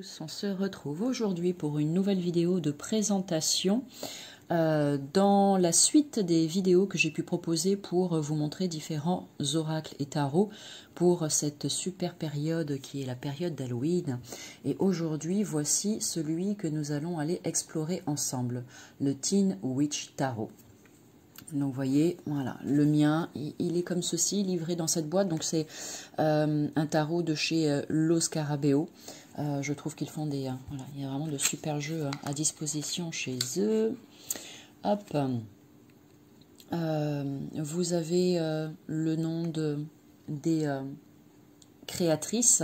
tous, on se retrouve aujourd'hui pour une nouvelle vidéo de présentation dans la suite des vidéos que j'ai pu proposer pour vous montrer différents oracles et tarots pour cette super période qui est la période d'Halloween. Et aujourd'hui, voici celui que nous allons aller explorer ensemble, le Teen Witch Tarot. Donc vous voyez, voilà, le mien, il est comme ceci, livré dans cette boîte. Donc c'est un tarot de chez Lo Scarabeo. Je trouve qu'ils font des... voilà, il y a vraiment de super jeux à disposition chez eux. Hop. Vous avez le nom des créatrices,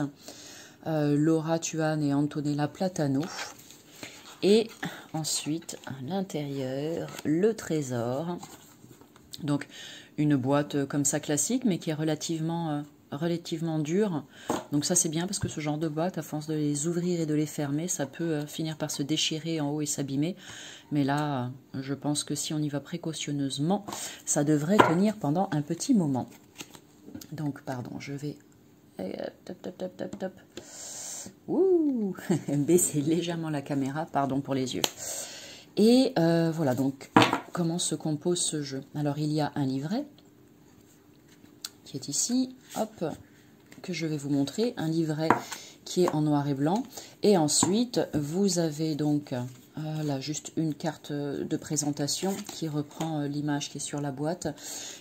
Laura Tuan et Antonella Platano. Et ensuite, à l'intérieur, le trésor. Donc, une boîte comme ça classique, mais qui est relativement dure. Donc ça, c'est bien parce que ce genre de boîte, à force de les ouvrir et de les fermer, ça peut finir par se déchirer en haut et s'abîmer. Mais là, je pense que si on y va précautionneusement, ça devrait tenir pendant un petit moment. Donc, pardon, je vais... Top, top, top, top, top. Ouh, baisser légèrement la caméra, pardon pour les yeux. Et voilà, donc, comment se compose ce jeu? Alors, il y a un livret qui est ici, hop, que je vais vous montrer. Un livret qui est en noir et blanc. Et ensuite, vous avez donc là juste une carte de présentation qui reprend l'image qui est sur la boîte.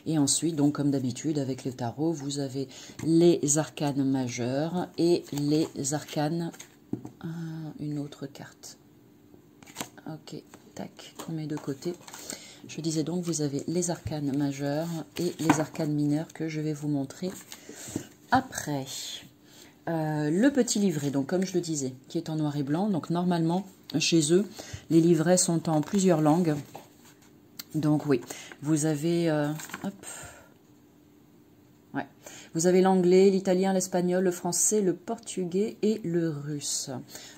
Et ensuite, donc comme d'habitude avec les tarots, vous avez les arcanes majeurs et les arcanes... une autre carte. Ok, tac, on met de côté. Je disais donc, vous avez les arcanes majeurs et les arcanes mineures que je vais vous montrer après. Le petit livret, donc comme je le disais, qui est en noir et blanc. Donc normalement, chez eux, les livrets sont en plusieurs langues. Donc oui, vous avez... hop. Ouais. Vous avez l'anglais, l'italien, l'espagnol, le français, le portugais et le russe.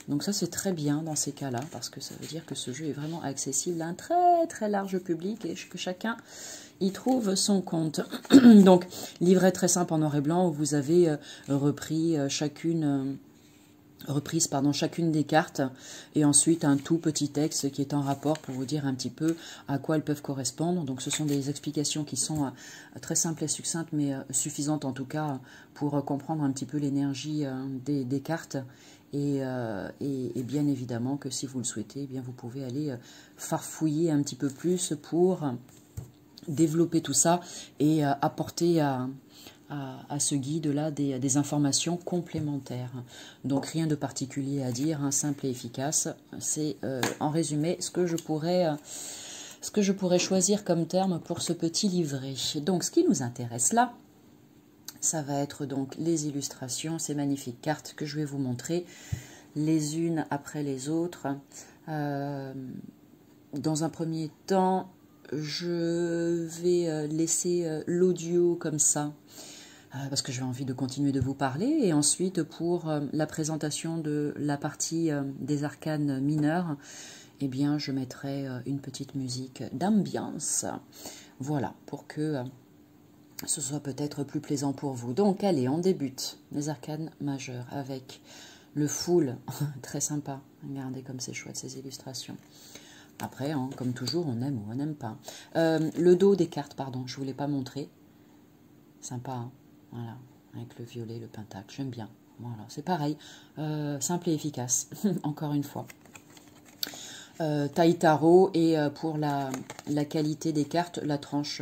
Donc ça, c'est très bien dans ces cas-là, parce que ça veut dire que ce jeu est vraiment accessible à un très très large public et que chacun y trouve son compte. Donc, livret très simple en noir et blanc où vous avez repris chacune des cartes et ensuite un tout petit texte qui est en rapport pour vous dire un petit peu à quoi elles peuvent correspondre. Donc ce sont des explications qui sont très simples et succinctes mais suffisantes en tout cas pour comprendre un petit peu l'énergie des cartes et bien évidemment que si vous le souhaitez, eh bien vous pouvez aller farfouiller un petit peu plus pour développer tout ça et apporter à ce guide-là des informations complémentaires. Donc rien de particulier à dire, hein, simple et efficace. C'est en résumé ce que je pourrais choisir comme terme pour ce petit livret. Donc ce qui nous intéresse là, ça va être donc les illustrations, ces magnifiques cartes que je vais vous montrer, les unes après les autres. Dans un premier temps, je vais laisser l'audio comme ça, parce que j'ai envie de continuer de vous parler. Et ensuite, pour la présentation de la partie des arcanes mineurs, eh bien, je mettrai une petite musique d'ambiance. Voilà, pour que ce soit peut-être plus plaisant pour vous. Donc, allez, on débute les arcanes majeures avec le full, très sympa. Regardez comme c'est chouette ces illustrations. Après, hein, comme toujours, on aime ou on n'aime pas. Le dos des cartes, pardon, je ne vous l'ai pas montré. Sympa, hein, voilà, avec le violet, le pentacle, j'aime bien. Voilà, c'est pareil, simple et efficace, encore une fois. Taille tarot et pour la qualité des cartes, la tranche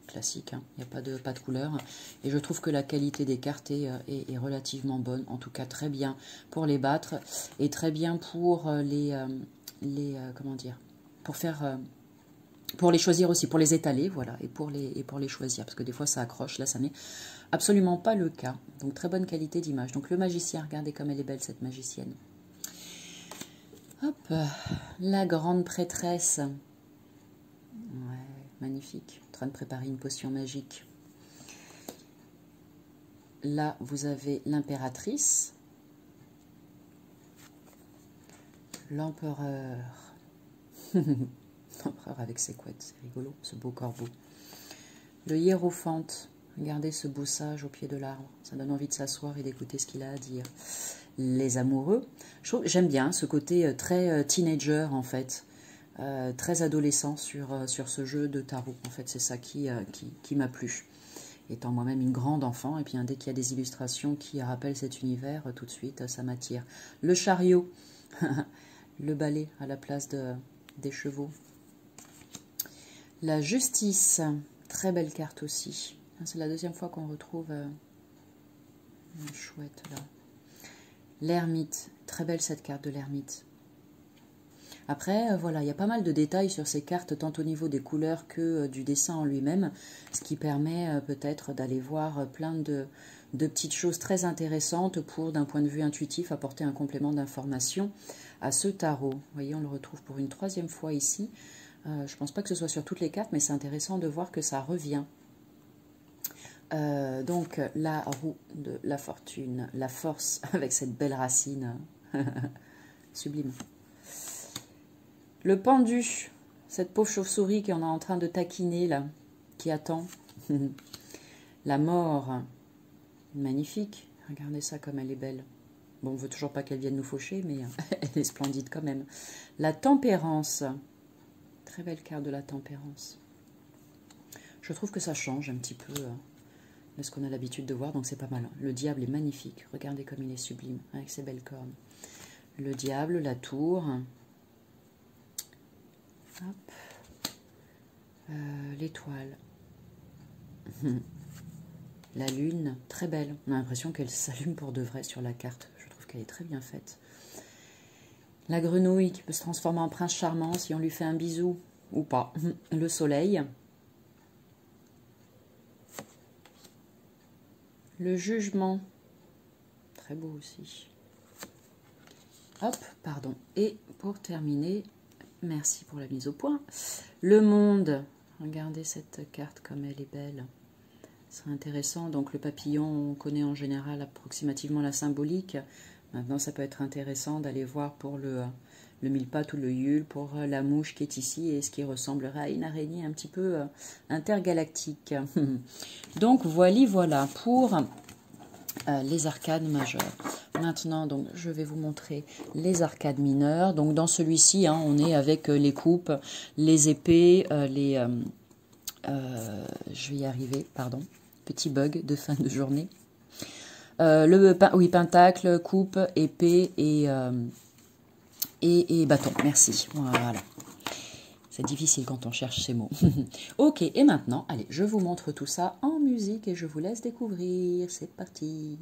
classique, hein, il n'y a pas de couleur. Et je trouve que la qualité des cartes est relativement bonne, en tout cas très bien pour les battre et très bien pour comment dire, pour les choisir aussi, pour les étaler, voilà, et pour les choisir, parce que des fois ça accroche, là ça n'est absolument pas le cas. Donc très bonne qualité d'image. Donc le magicien, regardez comme elle est belle cette magicienne. Hop, la grande prêtresse. Ouais, magnifique, en train de préparer une potion magique. Là, vous avez l'impératrice, l'empereur. L'empereur avec ses couettes, c'est rigolo, ce beau corbeau. Le hiérophante, Regardez ce beau sage au pied de l'arbre. Ça donne envie de s'asseoir et d'écouter ce qu'il a à dire. Les amoureux. J'aime bien ce côté très teenager, en fait. Très adolescent sur ce jeu de tarot. En fait, c'est ça qui m'a plu. Étant moi-même une grande enfant, et puis dès qu'il y a des illustrations qui rappellent cet univers, tout de suite, ça m'attire. Le chariot. Le balai à la place des chevaux. La justice. Très belle carte aussi. C'est la deuxième fois qu'on retrouve une chouette là. L'ermite, très belle cette carte de l'ermite. Après, voilà, il y a pas mal de détails sur ces cartes, tant au niveau des couleurs que du dessin en lui-même, ce qui permet peut-être d'aller voir plein de petites choses très intéressantes pour, d'un point de vue intuitif, apporter un complément d'information à ce tarot. Vous voyez, on le retrouve pour une troisième fois ici. Je ne pense pas que ce soit sur toutes les cartes, mais c'est intéressant de voir que ça revient. Donc la roue de la fortune, la force avec cette belle racine sublime. Le pendu, cette pauvre chauve-souris qu'on est en train de taquiner là, qui attend. La mort, magnifique, regardez ça comme elle est belle. Bon, on ne veut toujours pas qu'elle vienne nous faucher, mais elle est splendide quand même. La tempérance, très belle carte de la tempérance. Je trouve que ça change un petit peu de ce qu'on a l'habitude de voir, donc c'est pas mal. Le diable est magnifique, regardez comme il est sublime, avec ses belles cornes. Le diable, la tour, l'étoile, la lune, très belle. On a l'impression qu'elle s'allume pour de vrai sur la carte, je trouve qu'elle est très bien faite. La grenouille qui peut se transformer en prince charmant si on lui fait un bisou ou pas. Le soleil. Le jugement, très beau aussi. Hop, pardon. Et pour terminer, merci pour la mise au point. Le monde, regardez cette carte comme elle est belle. C'est intéressant. Donc le papillon, on connaît en général approximativement la symbolique. Maintenant, ça peut être intéressant d'aller voir pour le mille-pattes ou le Yule, pour la mouche qui est ici et ce qui ressemblerait à une araignée un petit peu intergalactique. Donc voilà pour les arcades majeures. Maintenant, donc, je vais vous montrer les arcades mineures. Donc dans celui-ci, on est avec les coupes, les épées, je vais y arriver, pardon, petit bug de fin de journée. Pentacle, coupe, épée et bâton. Merci. Voilà. C'est difficile quand on cherche ces mots. Ok, et maintenant, allez, je vous montre tout ça en musique et je vous laisse découvrir. C'est parti.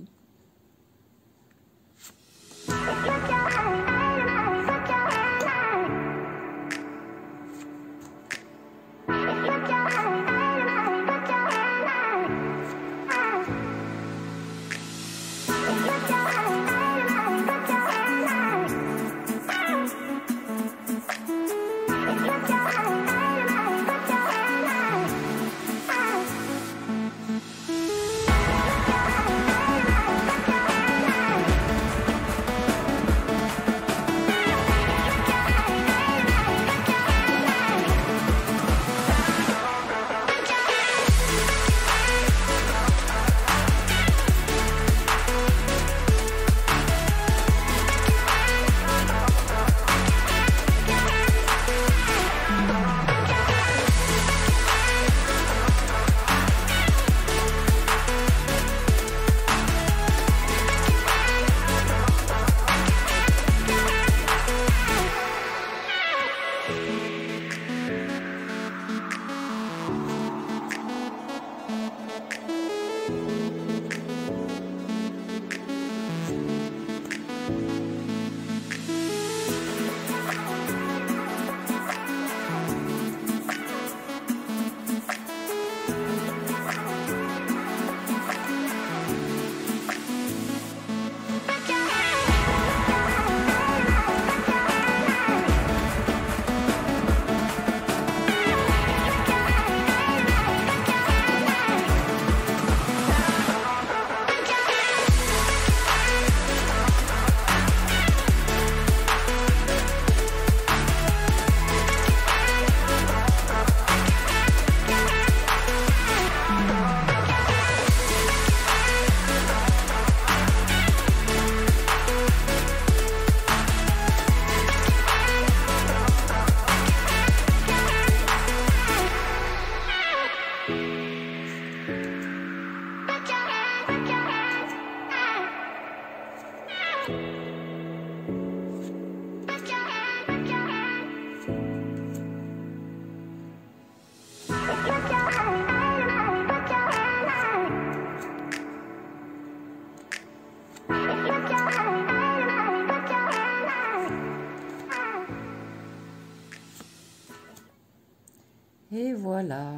Et voilà,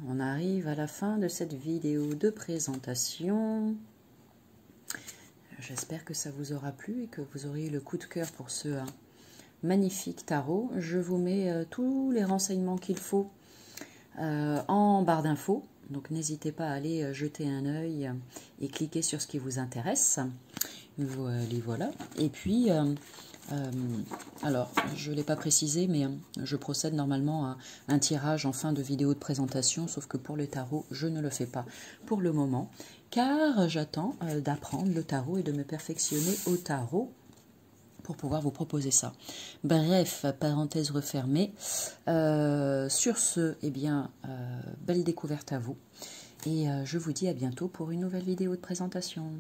on arrive à la fin de cette vidéo de présentation. J'espère que ça vous aura plu et que vous aurez eu le coup de cœur pour ce magnifique tarot. Je vous mets tous les renseignements qu'il faut en barre d'infos. Donc n'hésitez pas à aller jeter un œil et cliquer sur ce qui vous intéresse. Voilà. Et puis, alors je ne l'ai pas précisé, mais je procède normalement à un tirage en fin de vidéo de présentation, sauf que pour le tarot, je ne le fais pas pour le moment, car j'attends d'apprendre le tarot et de me perfectionner au tarot pour pouvoir vous proposer ça. Bref, parenthèse refermée. Sur ce, eh bien, belle découverte à vous. Et je vous dis à bientôt pour une nouvelle vidéo de présentation.